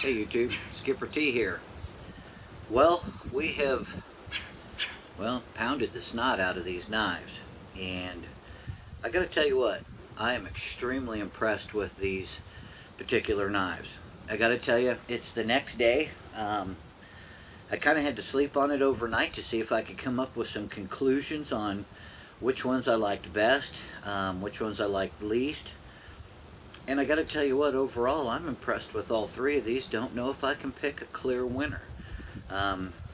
Hey YouTube, Skipper T here. Well, we have, pounded the snot out of these knives, and I gotta tell you what, I am extremely impressed with these particular knives. I gotta tell you, it's the next day. I kind of had to sleep on it overnight to see if I could come up with some conclusions on which ones I liked best, which ones I liked least. And I got to tell you what, overall, I'm impressed with all three of these. Don't know if I can pick a clear winner.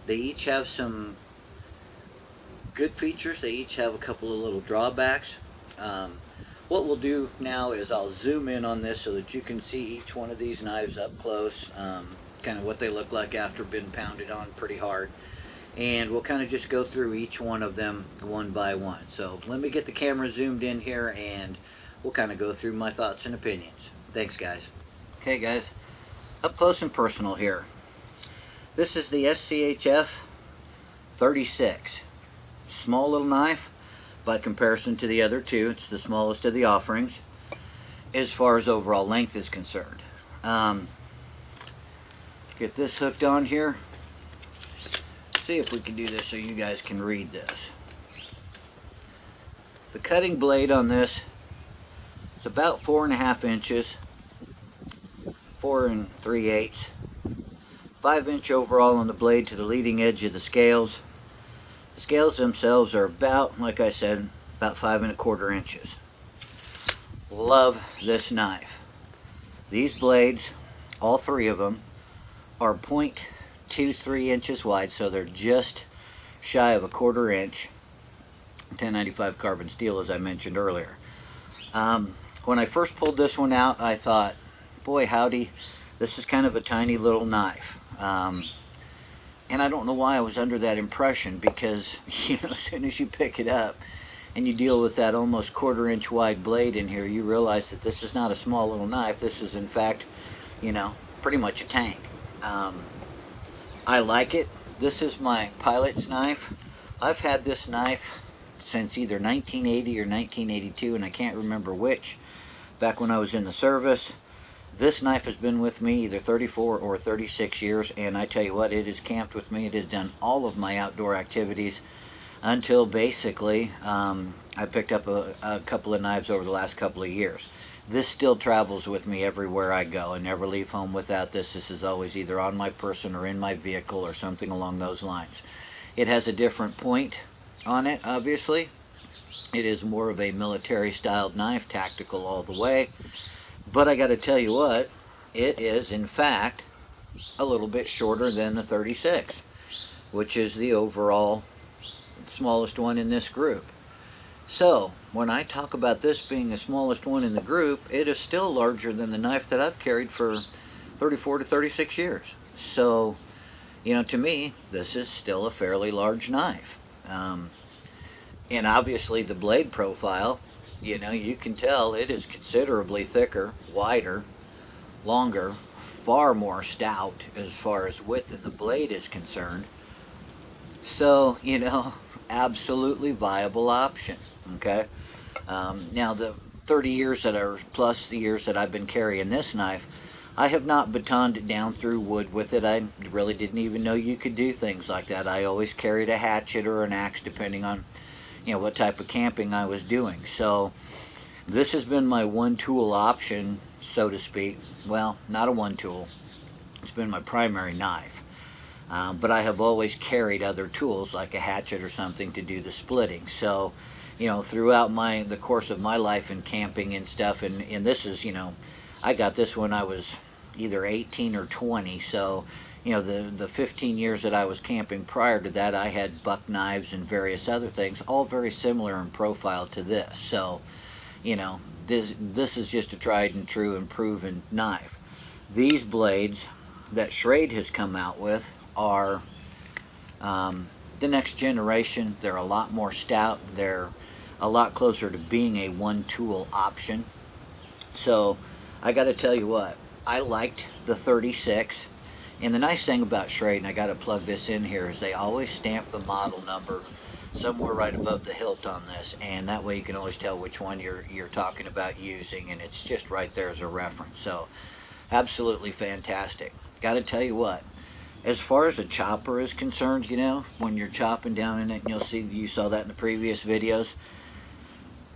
They each have some good features. They each have a couple of little drawbacks. What we'll do now is I'll zoom in on this so that you can see each one of these knives up close, kind of what they look like after being pounded on pretty hard. And we'll kind of just go through each one of them one by one. So let me get the camera zoomed in here and we'll kind of go through my thoughts and opinions. Thanks, guys. Okay, guys, up close and personal here. This is the SCHF36. Small little knife. By comparison to the other two, it's the smallest of the offerings as far as overall length is concerned. Get this hooked on here. See if we can do this so you guys can read this. The cutting blade on this, it's about 4.5 inches, 4 3/8, 5 inch overall on the blade to the leading edge of the scales. The scales themselves are about, like I said, about 5 1/4 inches. Love this knife. These blades, all three of them, are 0.23 inches wide, so they're just shy of 1/4 inch. 1095 carbon steel, as I mentioned earlier. When I first pulled this one out, I thought, boy howdy, this is kind of a tiny little knife. And I don't know why I was under that impression, because as soon as you pick it up and you deal with that almost 1/4 inch wide blade in here, you realize that this is not a small little knife. This is in fact, pretty much a tank. I like it. This is my pilot's knife. I've had this knife since either 1980 or 1982, and I can't remember which. Back when I was in the service, this knife has been with me either 34 or 36 years, and I tell you what, it has camped with me. It has done all of my outdoor activities until basically I picked up a couple of knives over the last couple of years. This still travels with me everywhere I go. I never leave home without this. This is always either on my person or in my vehicle or something along those lines. It has a different point on it, obviously. It is more of a military styled knife, tactical all the way. But I got to tell you what, it is in fact a little bit shorter than the 36, which is the overall smallest one in this group. So when I talk about this being the smallest one in the group, it is still larger than the knife that I've carried for 34 to 36 years. So, to me, this is still a fairly large knife. And obviously the blade profile, you can tell it is considerably thicker, wider, longer, far more stout as far as width of the blade is concerned. So, absolutely viable option, okay? Now the 30 years that are, plus the years that I've been carrying this knife, I have not batoned it down through wood with it. I really didn't even know you could do things like that. I always carried a hatchet or an axe depending on what type of camping I was doing. So this has been my one tool option, so to speak. Well, not a one tool. It's been my primary knife. But I have always carried other tools like a hatchet or something to do the splitting. So, throughout the course of my life in camping and stuff, and this is, I got this when I was either 18 or 20. So, the 15 years that I was camping prior to that, I had buck knives and various other things, all very similar in profile to this. So, this is just a tried and true and proven knife. These blades that Schrade has come out with are the next generation. They're a lot more stout. They're a lot closer to being a one-tool option. So, I got to tell you what, I liked the 36. And the nice thing about Schrade, and I got to plug this in here, is they always stamp the model number somewhere right above the hilt on this, and that way you can always tell which one you're talking about using, and it's just right there as a reference. So absolutely fantastic. gotta tell you what, as far as a chopper is concerned, you know, when you're chopping down in it, and you'll see, you saw that in the previous videos,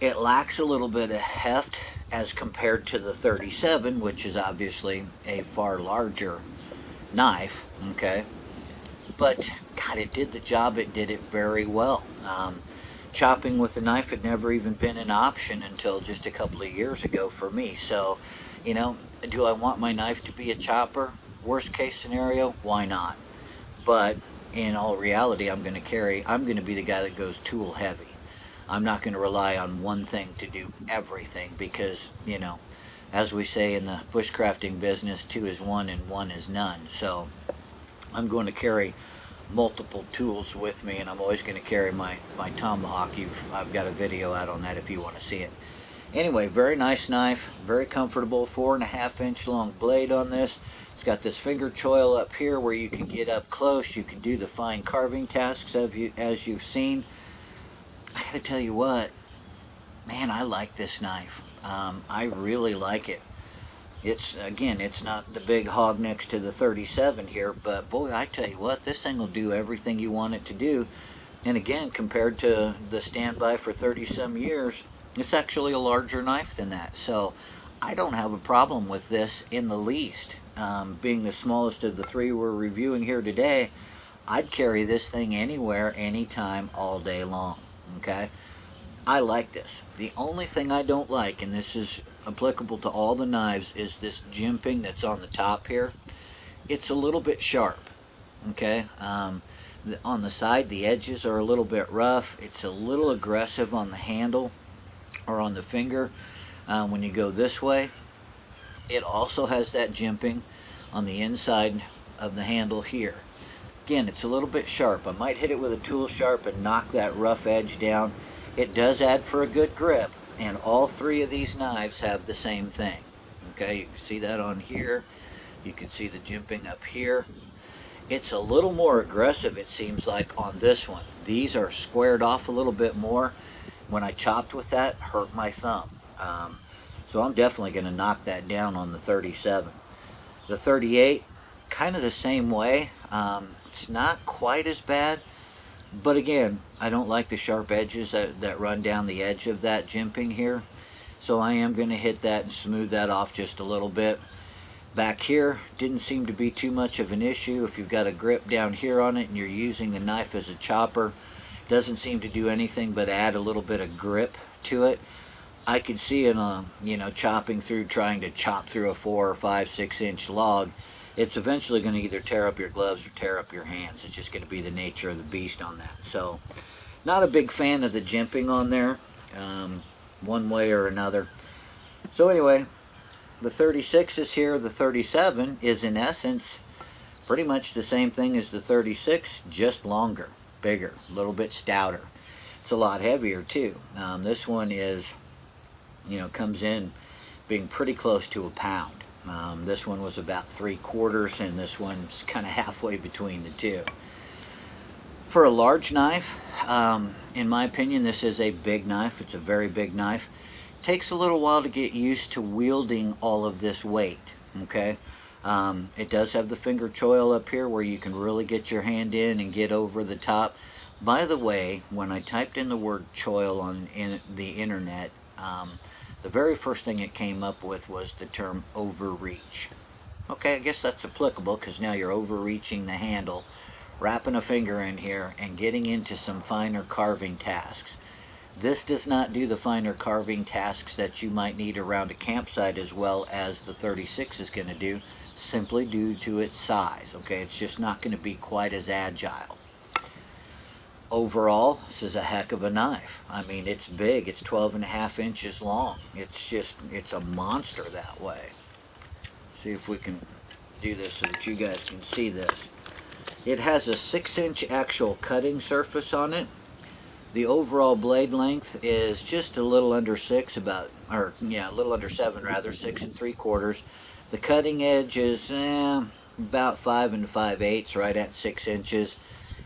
it lacks a little bit of heft as compared to the 37, which is obviously a far larger knife, okay? But, God, it did the job. It did it very well. Chopping with a knife had never even been an option until just a couple of years ago for me. So, you know, do I want my knife to be a chopper? Worst case scenario, why not? But in all reality, I'm going to be the guy that goes tool heavy. I'm not going to rely on one thing to do everything because, you know, as we say in the bushcrafting business, 2 is 1 and 1 is none. So I'm going to carry multiple tools with me, and I'm always going to carry my tomahawk. I've got a video out on that if you want to see it. Anyway, very nice knife, very comfortable, 4.5 inch long blade on this. It's got this finger choil up here where you can get up close. You can do the fine carving tasks as you've seen. I gotta tell you what, man, I like this knife. I really like it. It's not the big hog next to the 37 here, but boy, I tell you what, this thing will do everything you want it to do. And again, compared to the standby for 30-some years, it's actually a larger knife than that. So I don't have a problem with this in the least. Being the smallest of the 3 we're reviewing here today, I'd carry this thing anywhere, anytime, all day long. Okay? I like this. The only thing I don't like, and this is applicable to all the knives, is this jimping that's on the top here. It's a little bit sharp. Okay? On the side, the edges are a little bit rough. It's a little aggressive on the handle or on the finger when you go this way. It also has that jimping on the inside of the handle here. Again, it's a little bit sharp. I might hit it with a tool sharp and knock that rough edge down. It does add for a good grip, and all 3 of these knives have the same thing. Okay, you can see that on here. You can see the jimping up here. It's a little more aggressive, it seems like, on this one. These are squared off a little bit more. When I chopped with that, hurt my thumb. So I'm definitely going to knock that down on the 37. The 38, kind of the same way. It's not quite as bad, but again, I don't like the sharp edges that run down the edge of that jimping here. So I am going to hit that and smooth that off just a little bit. Back here, didn't seem to be too much of an issue. If you've got a grip down here on it and you're using the knife as a chopper, doesn't seem to do anything but add a little bit of grip to it. I could see it on, you know, trying to chop through a 4 or 5, 6 inch log. It's eventually going to either tear up your gloves or tear up your hands. It's just going to be the nature of the beast on that. So, not a big fan of the jimping on there, one way or another. So anyway, the 36 is here. The 37 is in essence pretty much the same thing as the 36, just longer, bigger, a little bit stouter. It's a lot heavier too. This one is, you know, comes in being pretty close to a pound. This one was about 3/4, and this one's kind of halfway between the two. For a large knife, in my opinion, this is a big knife. It's a very big knife. It takes a little while to get used to wielding all of this weight, okay? It does have the finger choil up here where you can really get your hand in and get over the top. By the way, when I typed in the word choil on the internet, the very first thing it came up with was the term overreach. Okay, I guess that's applicable because now you're overreaching the handle, wrapping a finger in here, and getting into some finer carving tasks. This does not do the finer carving tasks that you might need around a campsite as well as the 36 is going to do, simply due to its size. Okay, it's just not going to be quite as agile. Overall, this is a heck of a knife. I mean, it's big. It's 12.5 inches long. It's a monster that way. See if we can do this so that you guys can see this. It has a 6-inch actual cutting surface on it. The overall blade length is just a little under 6, a little under 7 rather, 6 3/4. The cutting edge is about 5 5/8, right at 6 inches.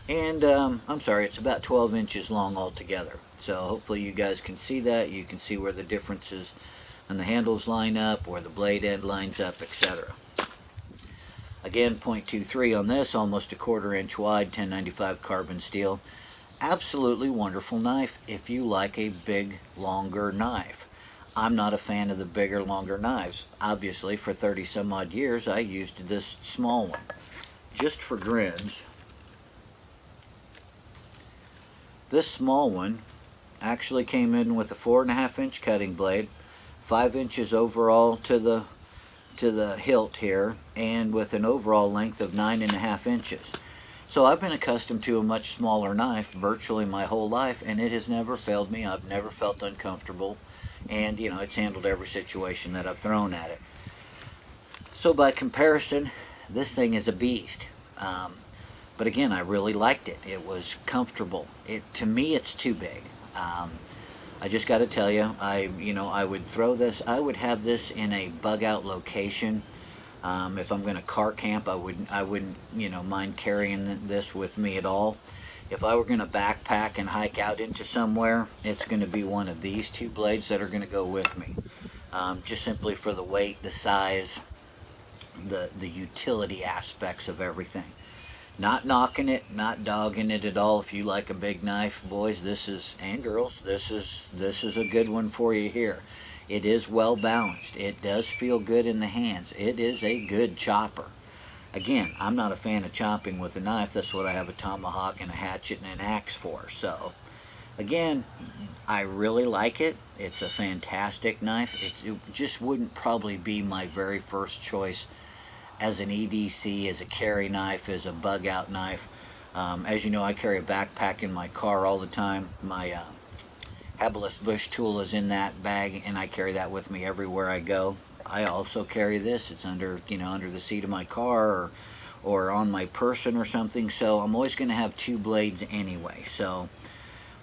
And, I'm sorry, it's about 12 inches long altogether. So hopefully you guys can see that. You can see where the differences on the handles line up, where the blade end lines up, etc. Again, 0.23 on this, almost a 1/4 inch wide, 1095 carbon steel. Absolutely wonderful knife if you like a big, longer knife. I'm not a fan of the bigger, longer knives. Obviously, for 30 some odd years, I used this small one. Just for grins, this small one actually came in with a 4.5 inch cutting blade, 5 inches overall to the hilt here, and with an overall length of 9.5 inches. So I've been accustomed to a much smaller knife virtually my whole life, and it has never failed me. I've never felt uncomfortable, and you know, it's handled every situation that I've thrown at it. So by comparison, this thing is a beast. But again, I really liked it. It was comfortable. To me, it's too big. I just got to tell you, I would throw this. I would have this in a bug out location. If I'm going to car camp, I wouldn't mind carrying this with me at all. If I were going to backpack and hike out into somewhere, it's going to be one of these two blades that are going to go with me. Just simply for the weight, the size, the utility aspects of everything. Not knocking it, not dogging it at all. If you like a big knife, boys, and girls, this is a good one for you here. It is well balanced. It does feel good in the hands. It is a good chopper. Again, I'm not a fan of chopping with a knife. That's what I have a tomahawk and a hatchet and an axe for. So, again, I really like it. It's a fantastic knife. It just wouldn't probably be my very first choice as an EDC, as a carry knife, as a bug out knife. As you know, I carry a backpack in my car all the time. My Habelis bush tool is in that bag, and I carry that with me everywhere I go. I also carry this. It's under the seat of my car or on my person or something. So I'm always going to have two blades anyway. So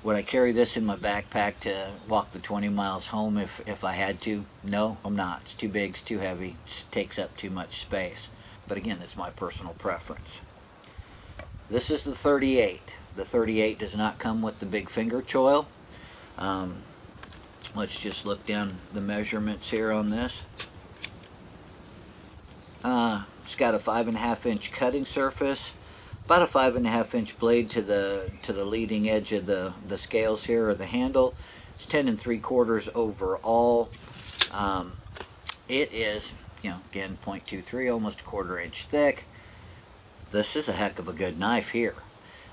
would I carry this in my backpack to walk the 20 miles home if I had to? No, I'm not. It's too big, it's too heavy, it takes up too much space. But again, that's my personal preference. This is the 38. The 38 does not come with the big finger choil. Let's just look down the measurements here on this. It's got a 5.5 inch cutting surface, about a 5.5 inch blade to the leading edge of the scales here, or the handle. It's 10 3/4 overall. It is, again, 0.23, almost a 1/4 inch thick. This is a heck of a good knife here.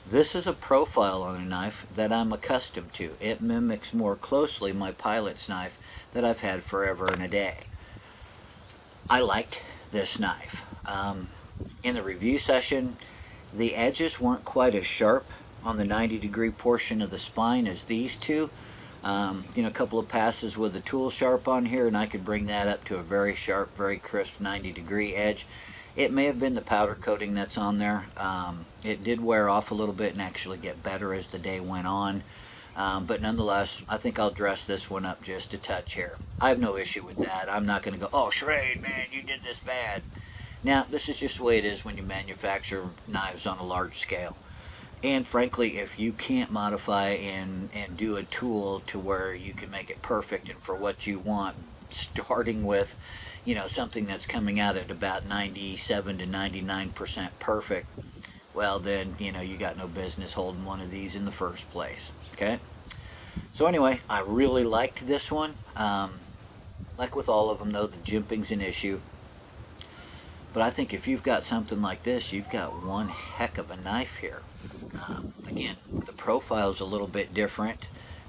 This is a profile on a knife that I'm accustomed to. It mimics more closely my pilot's knife that I've had forever and a day. I liked this knife. In the review session, the edges weren't quite as sharp on the 90-degree portion of the spine as these two. A couple of passes with the tool sharp on here, and I could bring that up to a very sharp, very crisp 90-degree edge. It may have been the powder coating that's on there. It did wear off a little bit and actually get better as the day went on. But nonetheless, I think I'll dress this one up just a touch here. I have no issue with that. I'm not going to go, oh, Schrade, man, you did this bad. Now, this is just the way it is when you manufacture knives on a large scale. And frankly, if you can't modify and do a tool to where you can make it perfect and for what you want, starting with something that's coming out at about 97 to 99% perfect, well then, you got no business holding one of these in the first place, okay? So anyway, I really liked this one. Like with all of them though, the jimping's an issue. But I think if you've got something like this, you've got one heck of a knife here. Again, the profile's a little bit different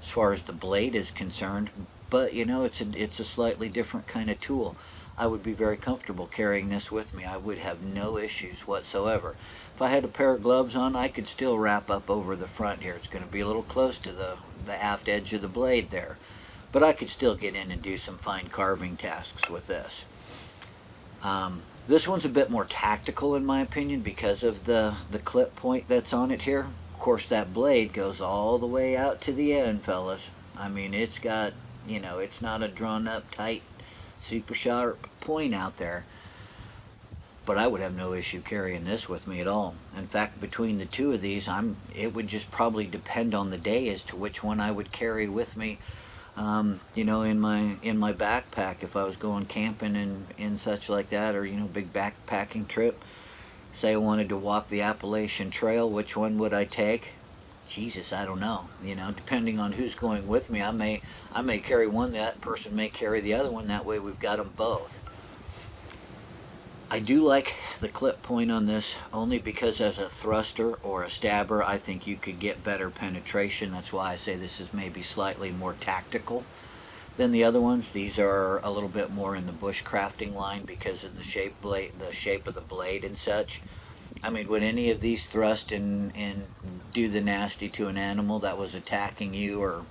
as far as the blade is concerned, but it's a slightly different kind of tool. I would be very comfortable carrying this with me. I would have no issues whatsoever. If I had a pair of gloves on, I could still wrap up over the front here. It's going to be a little close to the aft edge of the blade there, but I could still get in and do some fine carving tasks with this. This one's a bit more tactical in my opinion because of the clip point that's on it here. Of course, that blade goes all the way out to the end, fellas. I mean, it's got, it's not a drawn up tight super sharp point out there, but I would have no issue carrying this with me at all. In fact, between the two of these, it would just probably depend on the day as to which one I would carry with me, in my backpack if I was going camping and such like that, or big backpacking trip. say I wanted to walk the Appalachian Trail, which one would I take? Jesus, I don't know. You know, depending on who's going with me, I may carry one, that person may carry the other one. That way we've got them both. I do like the clip point on this only because as a thruster or a stabber, I think you could get better penetration. That's why I say this is maybe slightly more tactical than the other ones. These are a little bit more in the bushcrafting line because of the shape of the blade and such. I mean, would any of these thrust and do the nasty to an animal that was attacking you or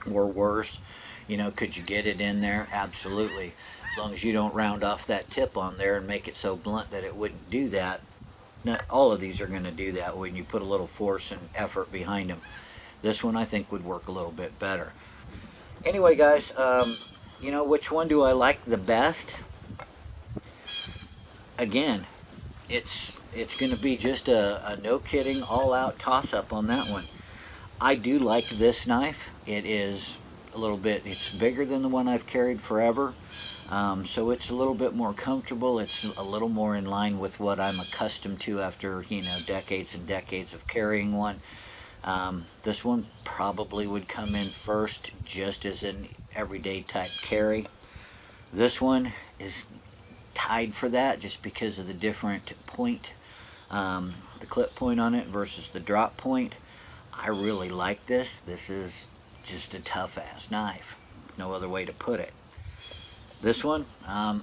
worse? You know, could you get it in there? Absolutely. As long as you don't round off that tip on there and make it so blunt that it wouldn't do that. Not all of these are going to do that when you put a little force and effort behind them. This one I think would work a little bit better. Anyway, guys, you know, which one do I like the best? Again, it's going to be just a no kidding all out toss up on that one. I do like this knife. It is a little bit, it's bigger than the one I've carried forever. So it's a little bit more comfortable. It's a little more in line with what I'm accustomed to after, you know, decades and decades of carrying one. This one probably would come in first just as an everyday type carry. This one is tied for that just because of the different point, the clip point on it versus the drop point. I really like this. This is just a tough ass knife. No other way to put it. This one,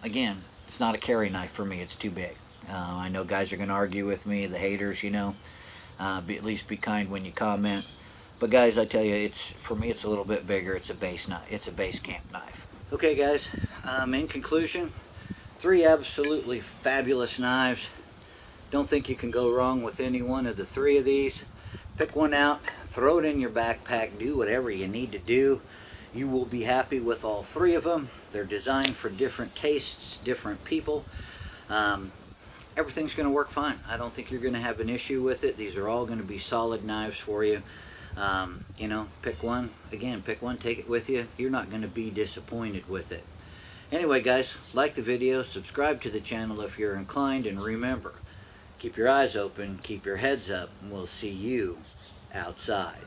again, it's not a carry knife for me. It's too big. I know guys are going to argue with me, the haters, you know. At least be kind when you comment. But guys, I tell you, for me, it's a little bit bigger. It's a base knife. It's a base camp knife. Okay, guys. In conclusion, 3 absolutely fabulous knives. Don't think you can go wrong with any one of the 3 of these. Pick one out, throw it in your backpack, do whatever you need to do. You will be happy with all 3 of them. They're designed for different tastes, different people. Everything's going to work fine. I don't think you're going to have an issue with it. These are all going to be solid knives for you. You know, pick one. Again, pick one, take it with you. You're not going to be disappointed with it. Anyway, guys, like the video, subscribe to the channel if you're inclined, and remember, keep your eyes open, keep your heads up, and we'll see you outside.